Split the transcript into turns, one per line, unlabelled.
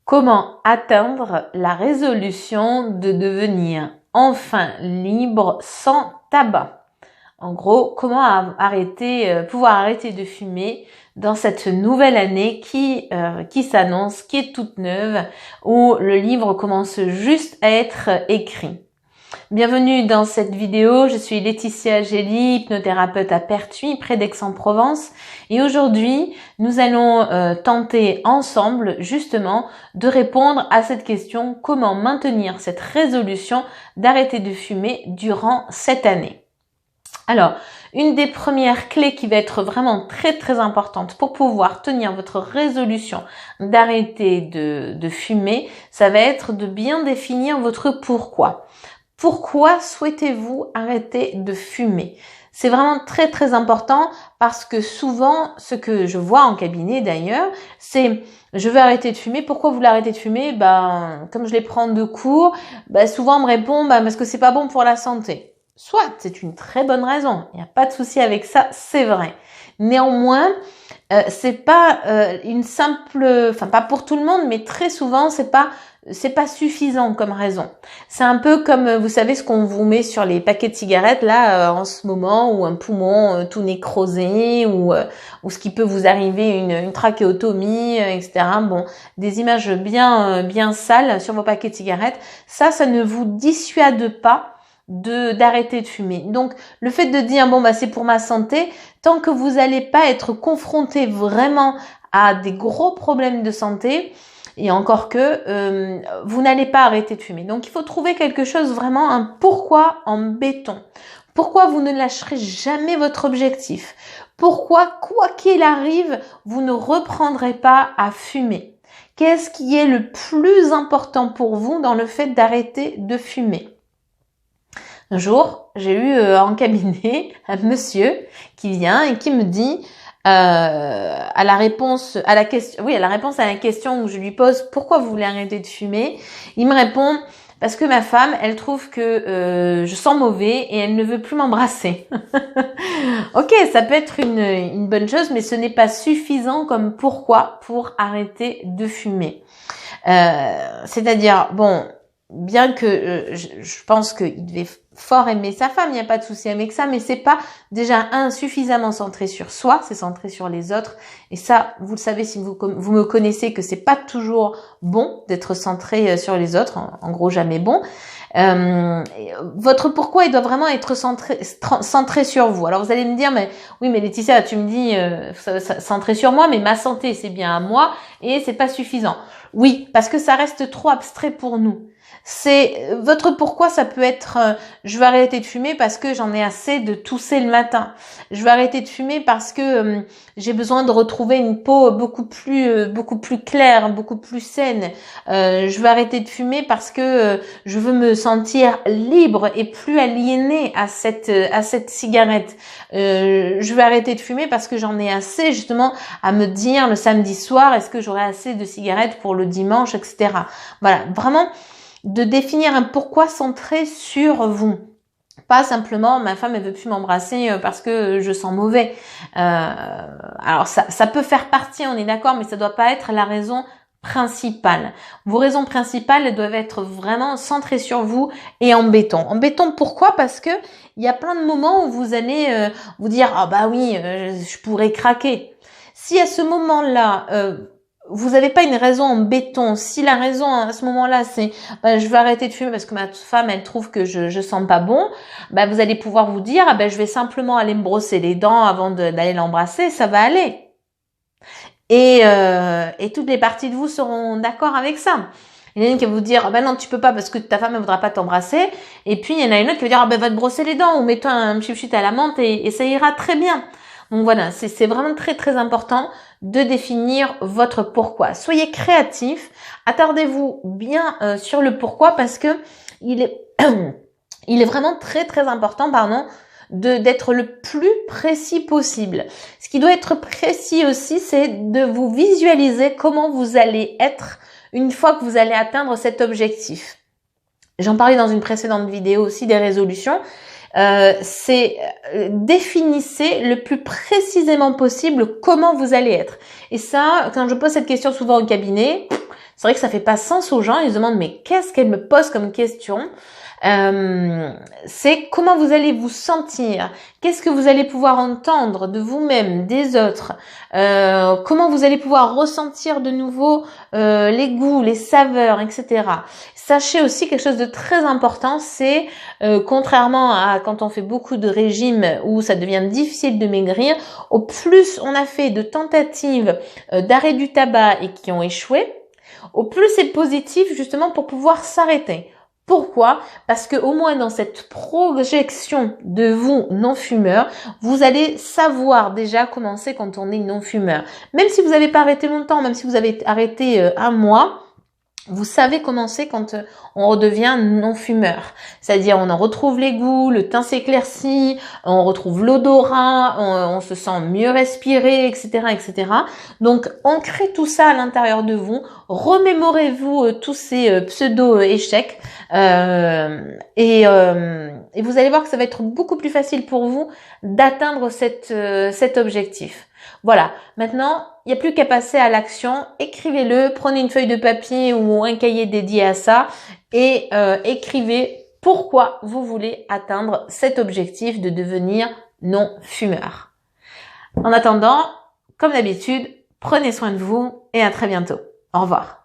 Comment atteindre la résolution de devenir enfin libre sans tabac? En gros, comment pouvoir arrêter de fumer dans cette nouvelle année qui s'annonce, qui est toute neuve, où le livre commence juste à être écrit. Bienvenue dans cette vidéo, je suis Laetitia Gély, hypnothérapeute à Pertuis, près d'Aix-en-Provence. Et aujourd'hui, nous allons tenter ensemble justement de répondre à cette question, comment maintenir cette résolution d'arrêter de fumer durant cette année. Alors, une des premières clés qui va être vraiment très importante pour pouvoir tenir votre résolution d'arrêter de fumer, ça va être de bien définir votre pourquoi. Pourquoi souhaitez-vous arrêter de fumer? C'est vraiment très important parce que souvent, ce que je vois en cabinet d'ailleurs, c'est je veux arrêter de fumer. Pourquoi vous voulez arrêter de fumer? Comme je les prends de cours, souvent on me répond parce que c'est pas bon pour la santé. Soit c'est une très bonne raison, il n'y a pas de souci avec ça, c'est vrai. Néanmoins, c'est pas une simple, enfin pas pour tout le monde, mais très souvent c'est pas suffisant comme raison. C'est un peu comme, vous savez, ce qu'on vous met sur les paquets de cigarettes là en ce moment, ou un poumon tout nécrosé, ou ce qui peut vous arriver, une trachéotomie, etc. Bon, des images bien sales sur vos paquets de cigarettes. Ça ne vous dissuade pas d'arrêter de fumer. Donc, le fait de dire, c'est pour ma santé, tant que vous n'allez pas être confronté vraiment à des gros problèmes de santé, et encore que vous n'allez pas arrêter de fumer. Donc, il faut trouver quelque chose, vraiment un pourquoi en béton. Pourquoi vous ne lâcherez jamais votre objectif? Pourquoi, quoi qu'il arrive, vous ne reprendrez pas à fumer? Qu'est-ce qui est le plus important pour vous dans le fait d'arrêter de fumer? Un jour, j'ai eu en cabinet un monsieur qui vient et qui me dit à la réponse à la question où je lui pose pourquoi vous voulez arrêter de fumer, il me répond parce que ma femme, elle trouve que je sens mauvais et elle ne veut plus m'embrasser. Ok, ça peut être une bonne chose, mais ce n'est pas suffisant comme pourquoi pour arrêter de fumer. C'est-à-dire, bien que je pense qu'il devait fort aimer sa femme, il n'y a pas de souci avec ça, mais c'est pas déjà suffisamment centré sur soi, c'est centré sur les autres. Et ça, vous le savez si vous me connaissez, que c'est pas toujours bon d'être centré sur les autres, en gros jamais bon. Votre pourquoi il doit vraiment être centré sur vous. Alors vous allez me dire, mais Laetitia, tu me dis centré sur moi, mais ma santé c'est bien à moi et c'est pas suffisant. Oui, parce que ça reste trop abstrait pour nous. C'est votre pourquoi, ça peut être je veux arrêter de fumer parce que j'en ai assez de tousser le matin. Je veux arrêter de fumer parce que j'ai besoin de retrouver une peau beaucoup plus claire, beaucoup plus saine. Je veux arrêter de fumer parce que je veux me sentir libre et plus aliénée à cette cigarette. Je veux arrêter de fumer parce que j'en ai assez justement à me dire le samedi soir, est-ce que j'aurai assez de cigarettes pour le dimanche, etc. Voilà, vraiment de définir un pourquoi centré sur vous. Pas simplement ma femme elle veut plus m'embrasser parce que je sens mauvais. Alors ça peut faire partie, on est d'accord, mais ça doit pas être la raison principale. Vos raisons principales elles doivent être vraiment centrées sur vous et en béton. En béton, pourquoi? Parce que il y a plein de moments où vous allez vous dire je pourrais craquer. Si à ce moment-là vous n'avez pas une raison en béton, si la raison à ce moment-là c'est je veux arrêter de fumer parce que ma femme elle trouve que je sens pas bon, vous allez pouvoir vous dire je vais simplement aller me brosser les dents avant d'aller l'embrasser, ça va aller. Et toutes les parties de vous seront d'accord avec ça. Il y en a une qui va vous dire non tu peux pas parce que ta femme ne voudra pas t'embrasser, et puis il y en a une autre qui va dire va te brosser les dents ou mets-toi un pchit à la menthe et ça ira très bien. Donc voilà, c'est vraiment très important de définir votre pourquoi. Soyez créatif, attardez-vous bien sur le pourquoi parce que il est vraiment très important, d'être le plus précis possible. Ce qui doit être précis aussi, c'est de vous visualiser comment vous allez être une fois que vous allez atteindre cet objectif. J'en parlais dans une précédente vidéo aussi des résolutions. Définissez le plus précisément possible comment vous allez être. Et ça, quand je pose cette question souvent au cabinet, C'est vrai que ça fait pas sens aux gens, ils se demandent mais qu'est-ce qu'elle me pose comme question? C'est comment vous allez vous sentir, qu'est-ce que vous allez pouvoir entendre de vous-même, des autres, comment vous allez pouvoir ressentir de nouveau les goûts, les saveurs, etc. Sachez aussi quelque chose de très important, c'est contrairement à quand on fait beaucoup de régimes où ça devient difficile de maigrir, au plus on a fait de tentatives d'arrêt du tabac et qui ont échoué, au plus c'est positif justement pour pouvoir s'arrêter. Pourquoi? Parce que au moins dans cette projection de vous non-fumeur, vous allez savoir déjà comment c'est quand on est non-fumeur. Même si vous n'avez pas arrêté longtemps, même si vous avez arrêté un mois, vous savez comment c'est quand on redevient non-fumeur. C'est-à-dire on en retrouve les goûts, le teint s'éclaircit, on retrouve l'odorat, on se sent mieux respirer, etc., etc. Donc ancrez tout ça à l'intérieur de vous, remémorez-vous tous ces pseudo-échecs et vous allez voir que ça va être beaucoup plus facile pour vous d'atteindre cet objectif. Voilà, maintenant, il n'y a plus qu'à passer à l'action. Écrivez-le, prenez une feuille de papier ou un cahier dédié à ça et écrivez pourquoi vous voulez atteindre cet objectif de devenir non-fumeur. En attendant, comme d'habitude, prenez soin de vous et à très bientôt. Au revoir.